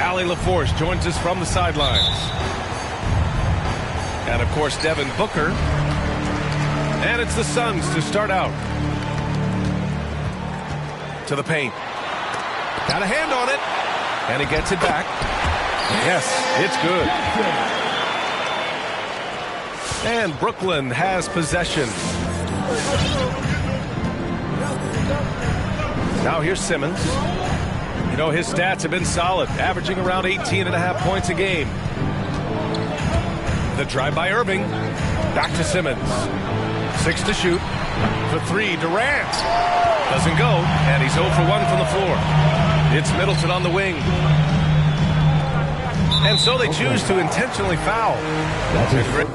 Allie LaForce joins us from the sidelines. And, of course, Devin Booker. And it's the Suns to start out. To the paint. Got a hand on it. And he gets it back. Yes, it's good. And Brooklyn has possession. Now here's Simmons. You know, his stats have been solid, averaging around 18.5 points a game. The drive by Irving. Back to Simmons. 6 to shoot. For 3, Durant. Doesn't go, and he's 0 for 1 from the floor. It's Middleton on the wing. And so they choose to intentionally foul. That's it.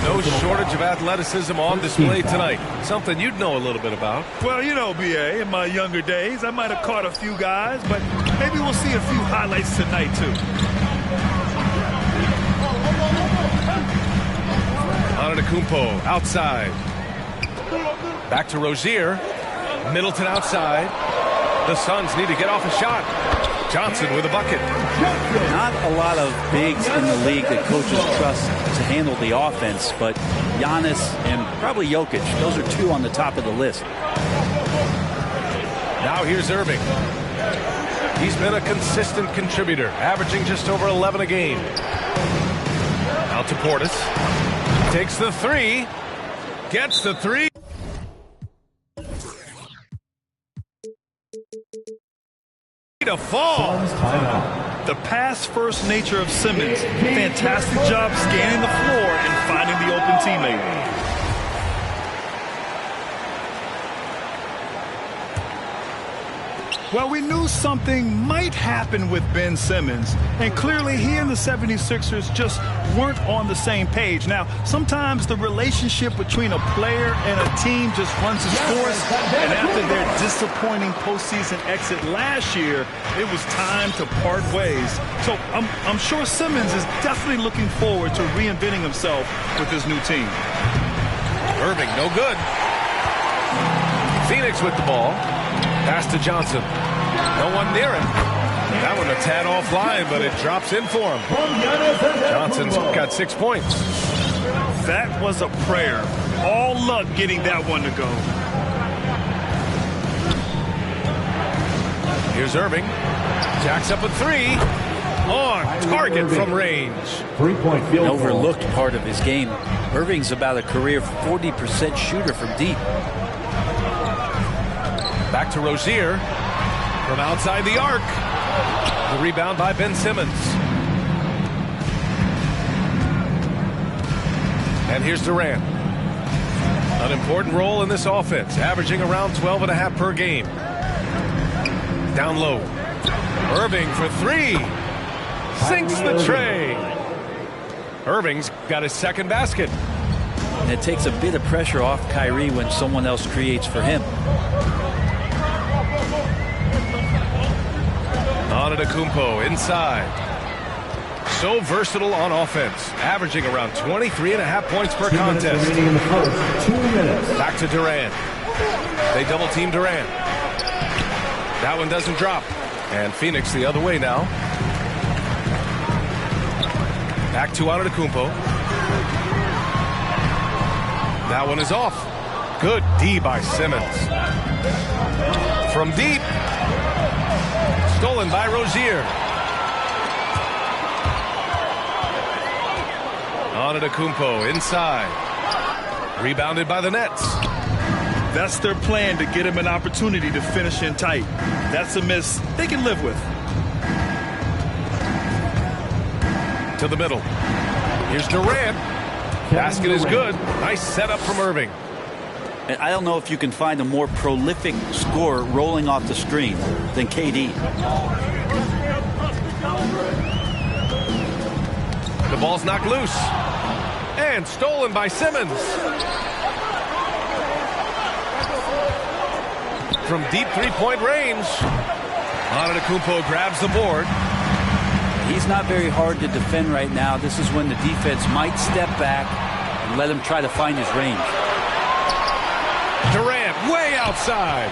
No shortage of athleticism on display tonight. Something you'd know a little bit about. Well, you know, B.A., in my younger days, I might have caught a few guys, but maybe we'll see a few highlights tonight, too. Antetokounmpo outside. Back to Rozier. Middleton outside. The Suns need to get off a shot. Johnson with a bucket. Not a lot of bigs in the league that coaches trust to handle the offense, but Giannis and probably Jokic, those are 2 on the top of the list. Now here's Irving. He's been a consistent contributor, averaging just over 11 a game. Out to Portis. Takes the 3. Gets the 3. To fall. The pass-first nature of Simmons. Fantastic job scanning the floor and finding the open teammate. Well, we knew something might happen with Ben Simmons, and clearly he and the 76ers just weren't on the same page. Now, sometimes the relationship between a player and a team just runs its course, and after their disappointing postseason exit last year, it was time to part ways. So I'm sure Simmons is definitely looking forward to reinventing himself with his new team. Irving, no good. Phoenix with the ball. Pass to Johnson. No one near him. That one a tad offline, but it drops in for him. Johnson's got 6 points. That was a prayer. All luck getting that one to go. Here's Irving. Jacks up a 3. On target from range. 3-point field goal. An overlooked part of his game. Irving's about a career 40% shooter from deep. Back to Rozier from outside the arc. The rebound by Ben Simmons. And here's Durant. An important role in this offense, averaging around 12.5 per game. Down low. Irving for 3. Sinks the tray. Irving's got his second basket. And it takes a bit of pressure off Kyrie when someone else creates for him. Antetokounmpo inside. So versatile on offense, averaging around 23.5 points per contest. 2 minutes. Back to Durant. They double team Durant. That one doesn't drop. And Phoenix the other way now. Back to Antetokounmpo. That one is off. Good D by Simmons. From deep. Stolen by Rozier. Antetokounmpo inside. Rebounded by the Nets. That's their plan, to get him an opportunity to finish in tight. That's a miss they can live with. To the middle. Here's Durant. Basket is good. Nice setup from Irving. And I don't know if you can find a more prolific scorer rolling off the screen than KD. The ball's knocked loose. And stolen by Simmons. from deep three-point range. Antetokounmpo grabs the board. He's not very hard to defend right now. This is when the defense might step back and let him try to find his range. Durant way outside.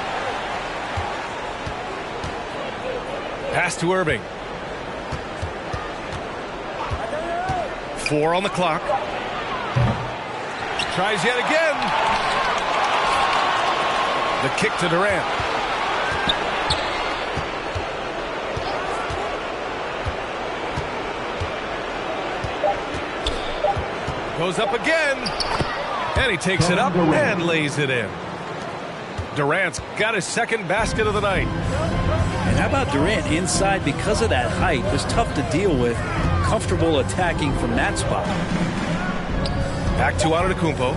Pass to Irving. 4 on the clock. Tries yet again. The kick to Durant. Goes up again. And he takes it up and lays it in. Durant's got his second basket of the night. And how about Durant inside? Because of that height, it was tough to deal with. Comfortable attacking from that spot. Back to Antetokounmpo.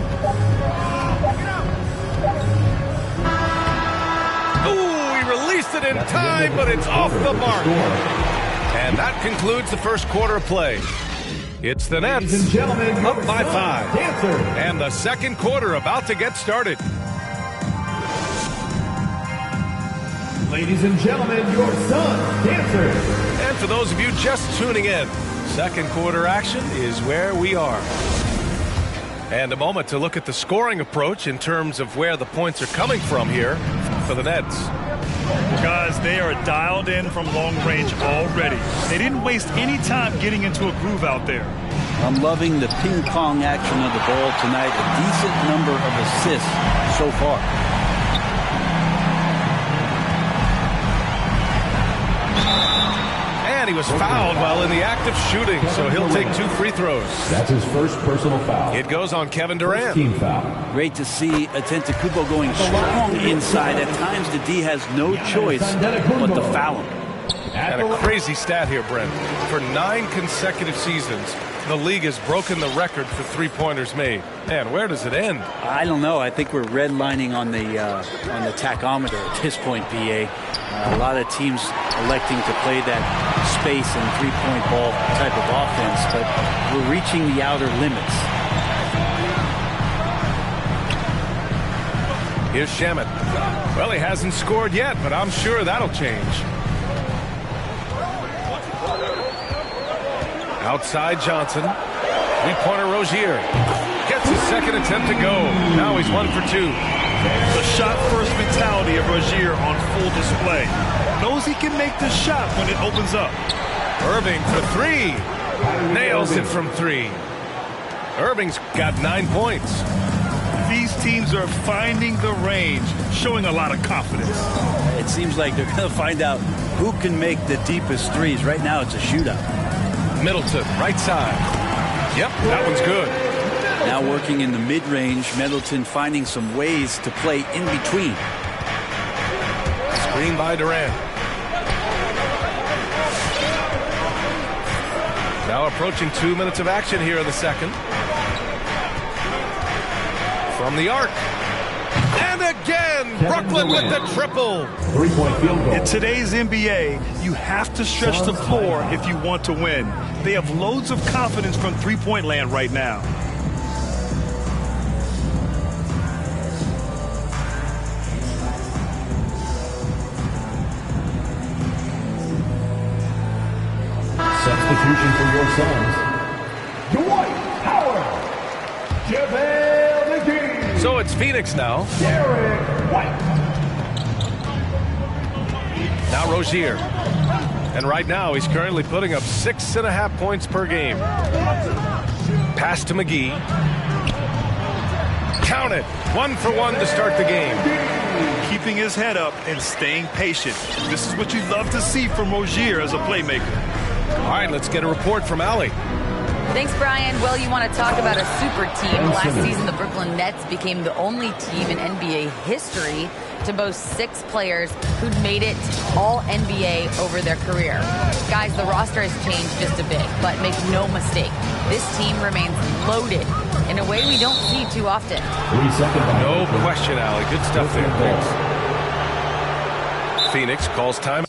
Ooh, he released it in time, but it's off the mark. And that concludes the first quarter of play. It's the Nets up by 5. And the second quarter about to get started. Ladies and gentlemen, your son, Dancer. And for those of you just tuning in, second quarter action is where we are. And a moment to look at the scoring approach in terms of where the points are coming from here for the Nets. Guys, they are dialed in from long range already. They didn't waste any time getting into a groove out there. I'm loving the ping pong action of the ball tonight. A decent number of assists so far. And he was fouled while in the act of shooting, so he'll take 2 free throws. That's his first personal foul. It goes on Kevin Durant. Team foul. Great to see Antetokounmpo going strong inside. At times, the D has no choice but to foul him. And a crazy stat here, Brent. For 9 consecutive seasons, the league has broken the record for three-pointers made. Man, where does it end? I don't know. I think we're redlining on the tachometer at this point, PA. A lot of teams electing to play that space and three-point ball type of offense, but we're reaching the outer limits. Here's Shamet. Well, he hasn't scored yet, but I'm sure that'll change. Outside Johnson. Three-pointer Rozier. Gets his second attempt to go. Now he's 1 for 2. The shot-first mentality of Rozier on full display. Knows he can make the shot when it opens up. Irving for 3. Nails it from 3. Irving's got 9 points. These teams are finding the range, showing a lot of confidence. It seems like they're going to find out who can make the deepest threes. Right now, it's a shootout. Middleton, right side. Yep, that one's good. Now working in the mid-range, Middleton finding some ways to play in between. Screen by Durant. Now approaching 2 minutes of action here in the second. From the arc. And again, Brooklyn with the triple. 3-point field goal. In today's NBA, you have to stretch the floor if you want to win. They have loads of confidence from three-point land right now. Substitution for your sons. Dwight Howard. JaVale McGee. So it's Phoenix now. Derek White. Now Rozier. And right now he's currently putting up 6.5 points per game. Pass to McGee. Count it. 1 for 1 to start the game. Keeping his head up and staying patient. This is what you love to see from Rozier as a playmaker. All right, let's get a report from Allie. Thanks, Brian. Well, you want to talk about a super team. Last season, the Brooklyn Nets became the only team in NBA history to boast 6 players who'd made it all NBA over their career. Guys, the roster has changed just a bit, but make no mistake, this team remains loaded in a way we don't see too often. 3 seconds. No question, Allie. Good stuff there. Thanks. Phoenix calls time.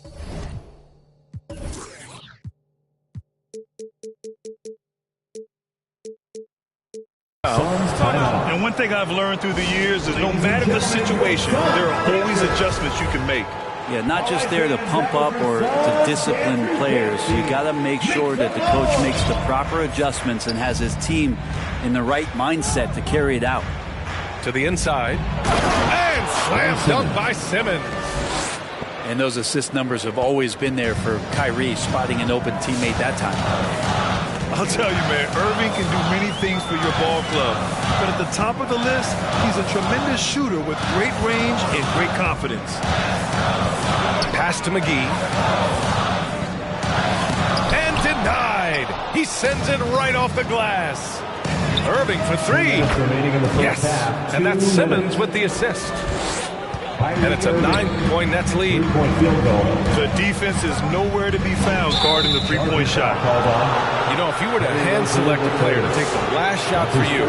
And One thing I've learned through the years is no matter the situation, there are always adjustments you can make. Yeah, not just there to pump up or to discipline players. You got to make sure that the coach makes the proper adjustments and has his team in the right mindset to carry it out. To the inside. And slam dunk by Simmons. And those assist numbers have always been there for Kyrie, spotting an open teammate that time. I'll tell you, man, Irving can do many things for your ball club. But at the top of the list, he's a tremendous shooter with great range and great confidence. Pass to McGee. And denied. He sends it right off the glass. Irving for three. Yes, and that's Simmons with the assist. And it's a 9-point Nets lead. The defense is nowhere to be found guarding the three-point shot. You know, if you were to hand select a player to take the last shot for you,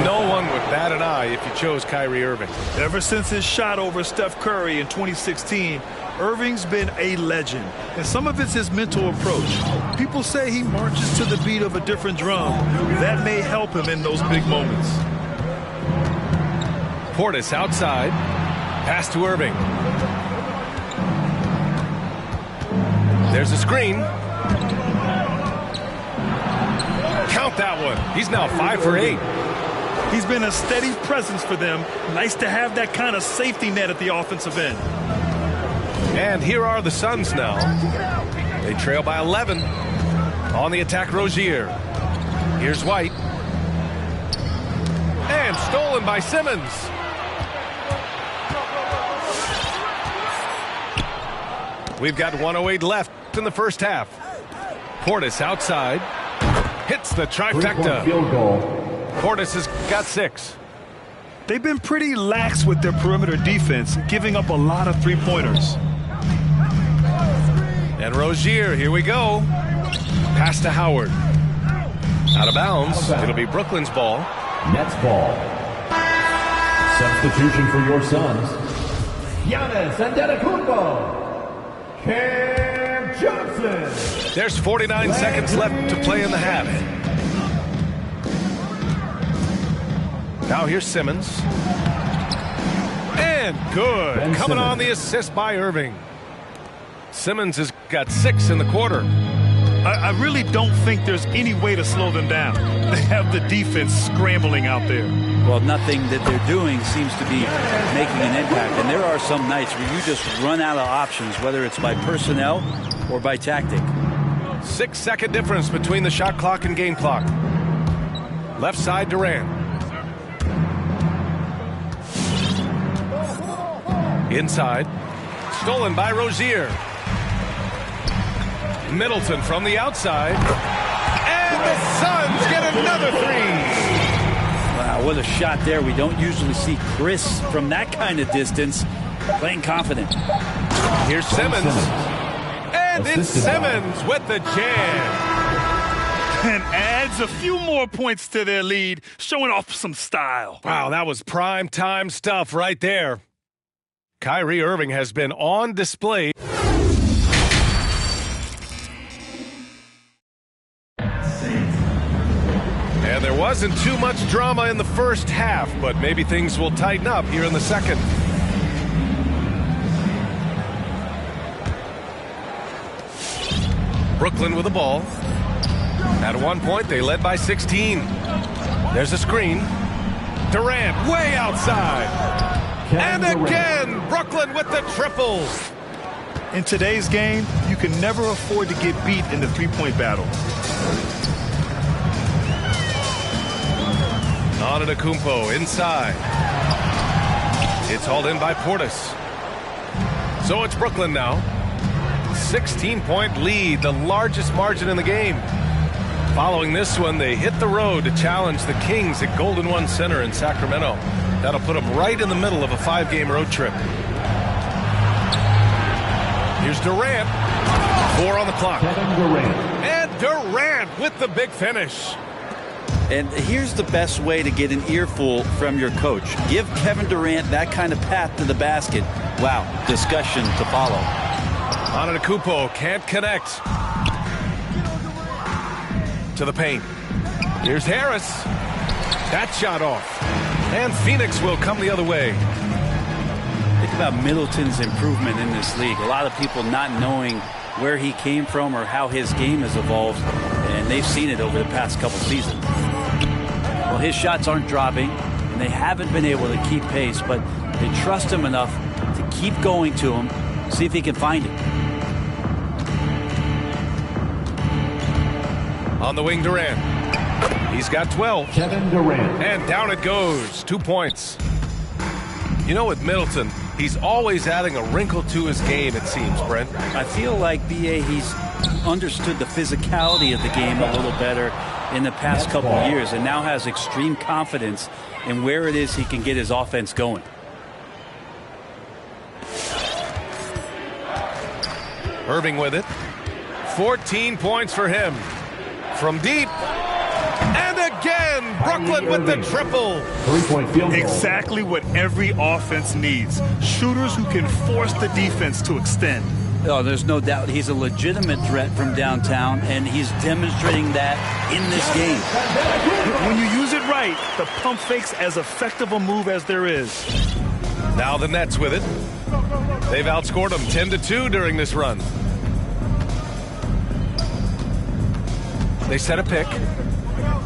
no one would bat an eye if you chose Kyrie Irving. Ever since his shot over Steph Curry in 2016, Irving's been a legend, and some of it's his mental approach. People say he marches to the beat of a different drum. That may help him in those big moments. Portis outside. Pass to Irving. There's a screen. Count that one. He's now 5 for 8. He's been a steady presence for them. Nice to have that kind of safety net at the offensive end. And here are the Suns now. They trail by 11. On the attack, Rozier. Here's White. And stolen by Simmons. We've got 1:08 left in the first half. Portis outside. Hits the trifecta. Field goal. Portis has got 6. They've been pretty lax with their perimeter defense, giving up a lot of three-pointers. And Rozier, here we go. Pass to Howard. Out of bounds. It'll be Brooklyn's ball. Nets ball. Substitution for your Suns. Giannis Antetokounmpo. Cam Johnson. There's 49 seconds left to play in the half. Now here's Simmons. And good. Ben Coming Simmons. on the assist by Irving. Simmons has got 6 in the quarter. I really don't think there's any way to slow them down. They have the defense scrambling out there. Well, nothing that they're doing seems to be making an impact. And there are some nights where you just run out of options, whether it's by personnel or by tactic. 6-second difference between the shot clock and game clock. Left side, Durant. Inside. Stolen by Rozier. Middleton from the outside. And the Suns get another 3. Wow, what a shot there. We don't usually see Chris from that kind of distance playing confident. Here's Simmons. And it's Assisted by- Simmons with the jam. And adds a few more points to their lead, showing off some style. Wow, that was prime time stuff right there. Kyrie Irving has been on display. And there wasn't too much drama in the first half, but maybe things will tighten up here in the second. Brooklyn with the ball. At one point, they led by 16. There's a screen. Durant way outside. And again, Brooklyn with the triple. In today's game, you can never afford to get beat in the three-point battle. Antetokounmpo inside. It's hauled in by Portis. So it's Brooklyn now. 16-point lead, the largest margin in the game. Following this one, they hit the road to challenge the Kings at Golden One Center in Sacramento. That'll put them right in the middle of a 5-game road trip. Here's Durant. 4 on the clock. Kevin Durant. And Durant with the big finish. And here's the best way to get an earful from your coach. Give Kevin Durant that kind of path to the basket. Wow, discussion to follow. Antetokounmpo can't connect. to the paint. Here's Harris. That shot off. And Phoenix will come the other way. Think about Middleton's improvement in this league. A lot of people not knowing where he came from or how his game has evolved, and they've seen it over the past couple seasons. Well, his shots aren't dropping, and they haven't been able to keep pace, but they trust him enough to keep going to him, see if he can find it. On the wing, Durant. He's got 12. Kevin Durant. And down it goes. 2 points. You know, with Middleton, he's always adding a wrinkle to his game, it seems, Brent. I feel like, B.A., he's understood the physicality of the game a little better in the past couple of years and now has extreme confidence in where it is he can get his offense going. Irving with it. 14 points for him. From deep. And again, Brooklyn with the triple. 3-point field goal. Exactly what every offense needs. Shooters who can force the defense to extend. Oh, there's no doubt he's a legitimate threat from downtown, and he's demonstrating that in this game. When you use it right, the pump fake's as effective a move as there is. Now the Nets with it. They've outscored them 10-2 during this run. They set a pick.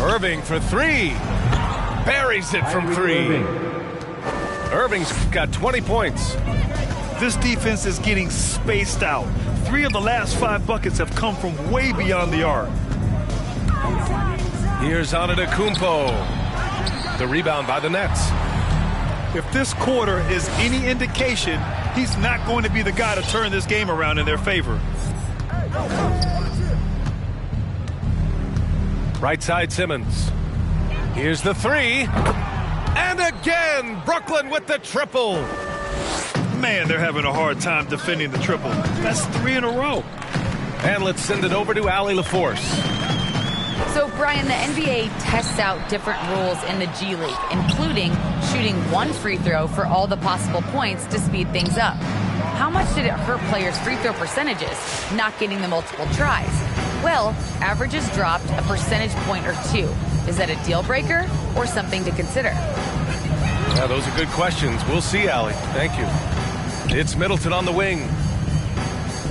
Irving for three. Buries it from three. Irving's got 20 points. This defense is getting spaced out. 3 of the last 5 buckets have come from way beyond the arc. Here's Antetokounmpo. The rebound by the Nets. If this quarter is any indication, he's not going to be the guy to turn this game around in their favor. Right side, Simmons. Here's the three. And again, Brooklyn with the triple. Man, they're having a hard time defending the triple. That's 3 in a row. And let's send it over to Allie LaForce. So, Brian, the NBA tests out different rules in the G League, including shooting 1 free throw for all the possible points to speed things up. How much did it hurt players' free throw percentages, not getting the multiple tries? Well, averages dropped a percentage point or 2. Is that a deal breaker or something to consider? Yeah, those are good questions. We'll see, Allie. Thank you. It's Middleton on the wing.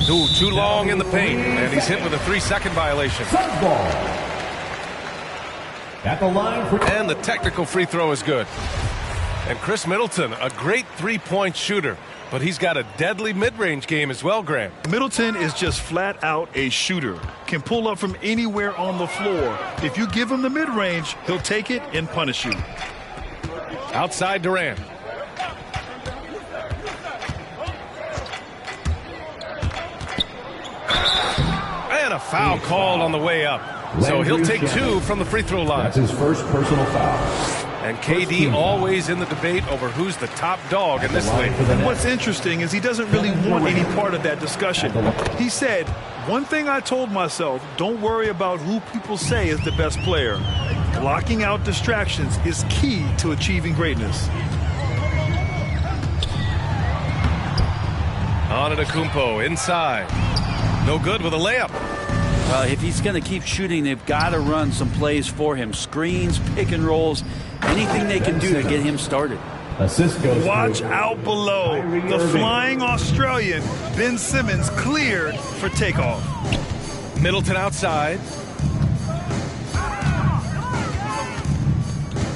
Too long in the paint, and he's hit with a 3-second violation. Suns ball. At the line for... And the technical free throw is good. And Chris Middleton, a great 3-point shooter, but he's got a deadly mid-range game as well, Graham. Middleton is just flat out a shooter. Can pull up from anywhere on the floor. If you give him the mid-range, he'll take it and punish you. Outside Durant. And a foul called on the way up. So he'll take 2 from the free throw line. That's his first personal foul. And KD always in the debate over who's the top dog in this league. What's interesting is he doesn't really want any part of that discussion. He said, one thing I told myself, don't worry about who people say is the best player. Blocking out distractions is key to achieving greatness. Antetokounmpo inside. No good with a layup. Well, if he's going to keep shooting, they've got to run some plays for him. Screens, pick and rolls, anything they can do to get him started. Assist goes Watch through. out below. The flying Australian, Ben Simmons, cleared for takeoff. Middleton outside.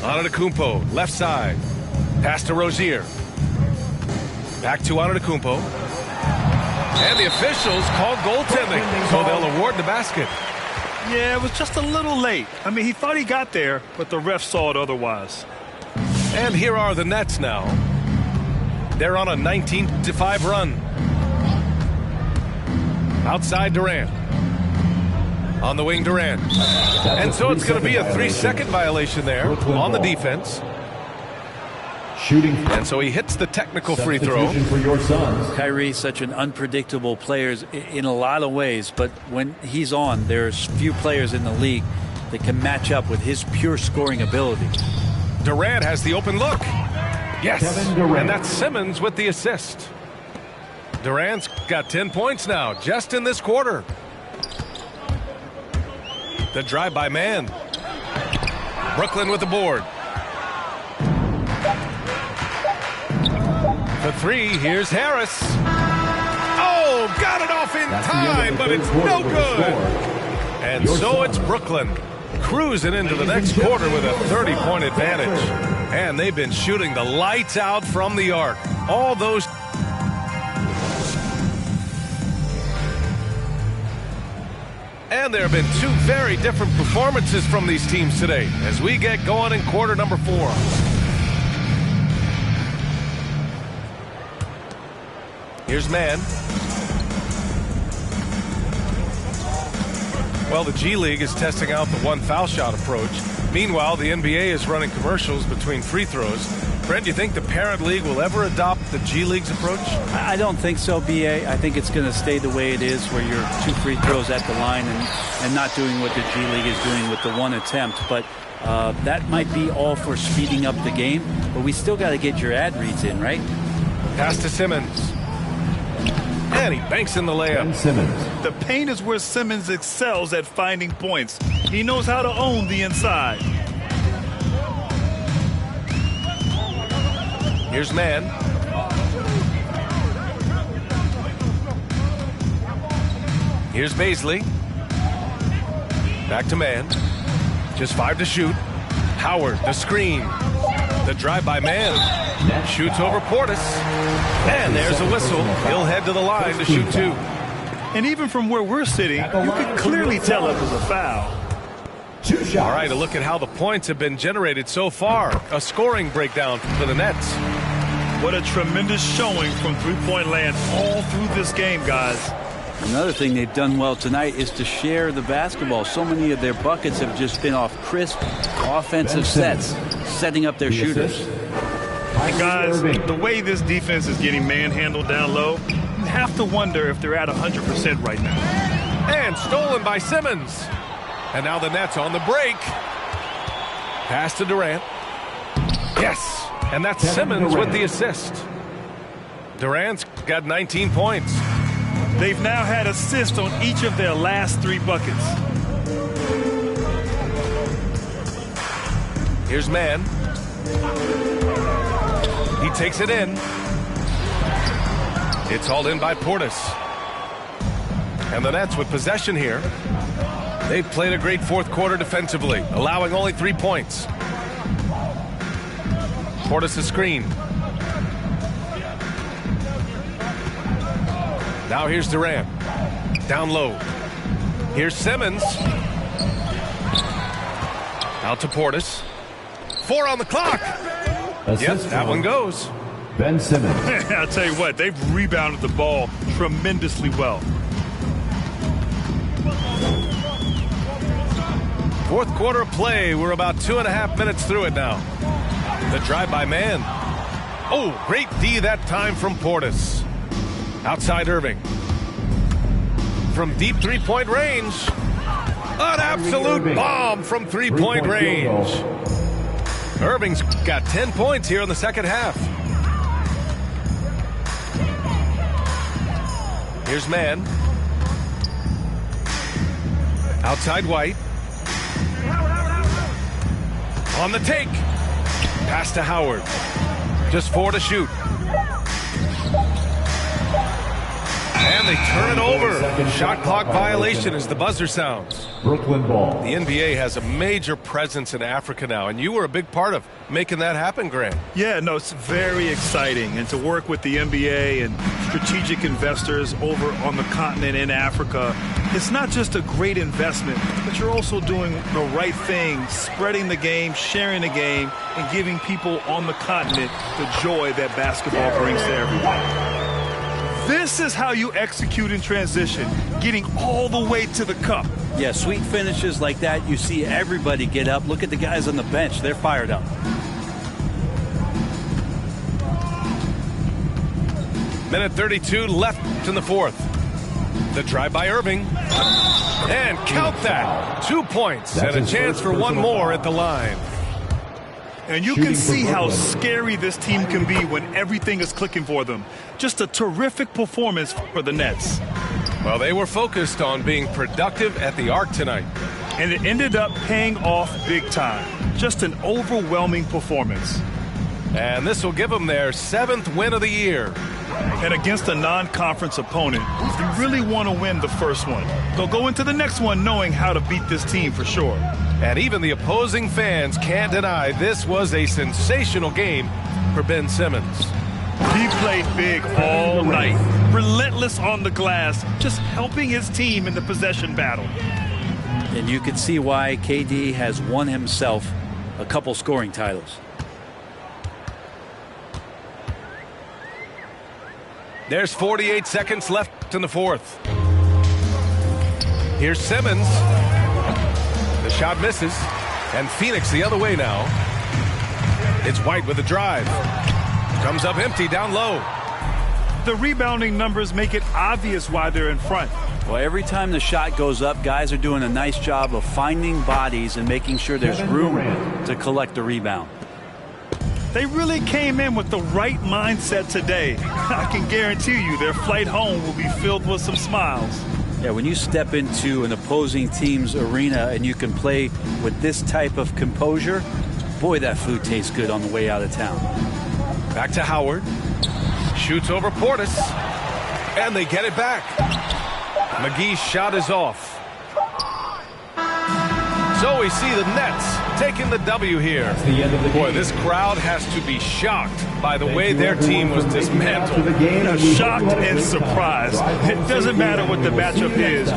Antetokounmpo, left side. Pass to Rozier. Back to Antetokounmpo. And the officials called goaltending, so they'll award the basket. Yeah, it was just a little late. I mean, he thought he got there, but the ref saw it otherwise. And here are the Nets now. They're on a 19-5 run. Outside Durant. On the wing, Durant. And so it's going to be a 3-second violation there on the defense. Shooting. And so he hits the technical free throw. Substitution for your Suns. Kyrie's such an unpredictable player in a lot of ways, but when he's on, there's few players in the league that can match up with his pure scoring ability. Durant has the open look. Yes, Kevin Durant. and that's Simmons with the assist. Durant's got 10 points now, just in this quarter. The drive by man. Brooklyn with the board. The three, here's Harris. Oh, got it off in time, but it's no good. And so it's Brooklyn cruising into the next quarter with a 30-point advantage. And they've been shooting the lights out from the arc. All those. And there have been two very different performances from these teams today as we get going in quarter number 4. Here's man. Well, the G League is testing out the one foul shot approach. Meanwhile, the NBA is running commercials between free throws. Brent, do you think the parent league will ever adopt the G League's approach? I don't think so, B.A. I think it's going to stay the way it is, where you're 2 free throws at the line and not doing what the G League is doing with the one attempt. But that might be all for speeding up the game. But we still got to get your ad reads in, right? Pass to Simmons. And he banks in the layup. Simmons. The paint is where Simmons excels at finding points. He knows how to own the inside. Here's man. Here's Baisley. Back to man. Just 5 to shoot. Howard, the screen. The drive by man. Shoots over Portis. And there's a whistle. He'll head to the line to shoot 2. And even from where we're sitting, you can clearly tell it was a foul. 2 shots. All right, a look at how the points have been generated so far. A scoring breakdown for the Nets. What a tremendous showing from three-point land all through this game, guys. Another thing they've done well tonight is to share the basketball. So many of their buckets have just been off crisp offensive sets, setting up their shooters. And guys, the way this defense is getting manhandled down low, you have to wonder if they're at 100% right now. And stolen by Simmons. And now the Nets on the break. Pass to Durant. Yes. And that's Simmons with the assist. Durant's got 19 points. They've now had assists on each of their last 3 buckets. Here's man. He takes it in. It's hauled in by Portis. And the Nets with possession here. They've played a great fourth quarter defensively, allowing only 3 points. Portis' screen. Now here's Durant. Down low. Here's Simmons. Out to Portis. 4 on the clock. Yes, that one goes. Ben Simmons. I'll tell you what, they've rebounded the ball tremendously well. Fourth quarter of play. We're about 2.5 minutes through it now. The drive by man. Oh, great D that time from Portis. Outside Irving. From deep three-point range. An absolute bomb from three-point range. Irving's got 10 points here in the second half. Here's man. Outside White. On the take. Pass to Howard. Just 4 to shoot. And they turn it over. Shot clock violation as the buzzer sounds. Brooklyn ball. The NBA has a major presence in Africa now, and you were a big part of making that happen, Grant. Yeah, no, it's very exciting. And to work with the NBA and strategic investors over on the continent in Africa, it's not just a great investment, but you're also doing the right thing, spreading the game, sharing the game, and giving people on the continent the joy that basketball brings to everyone. This is how you execute in transition, getting all the way to the cup. Yeah, sweet finishes like that, you see everybody get up. Look at the guys on the bench. They're fired up. Minute 32 left in the fourth. The drive by Irving. And count that. 2 points and a chance for one more at the line. And you can see how scary this team can be when everything is clicking for them. Just a terrific performance for the Nets. Well, they were focused on being productive at the arc tonight. And it ended up paying off big time. Just an overwhelming performance. And this will give them their 7th win of the year. And against a non-conference opponent, you really want to win the first one. They'll go into the next one knowing how to beat this team for sure. And even the opposing fans can't deny this was a sensational game for Ben Simmons. He played big all night, relentless on the glass, just helping his team in the possession battle. And you can see why KD has won himself a couple scoring titles. There's 48 seconds left in the 4th. Here's Simmons. The shot misses. And Phoenix the other way now. It's White with a drive. Comes up empty down low. The rebounding numbers make it obvious why they're in front. Well, every time the shot goes up, guys are doing a nice job of finding bodies and making sure there's room to collect the rebound. They really came in with the right mindset today. I can guarantee you their flight home will be filled with some smiles. Yeah, when you step into an opposing team's arena and you can play with this type of composure, boy, that food tastes good on the way out of town. Back to Howard. Shoots over Portis. And they get it back. McGee's shot is off. So we see the Nets taking the W here. Boy, this crowd has to be shocked by the way their team was dismantled. Shocked and surprised. It doesn't matter what the matchup is.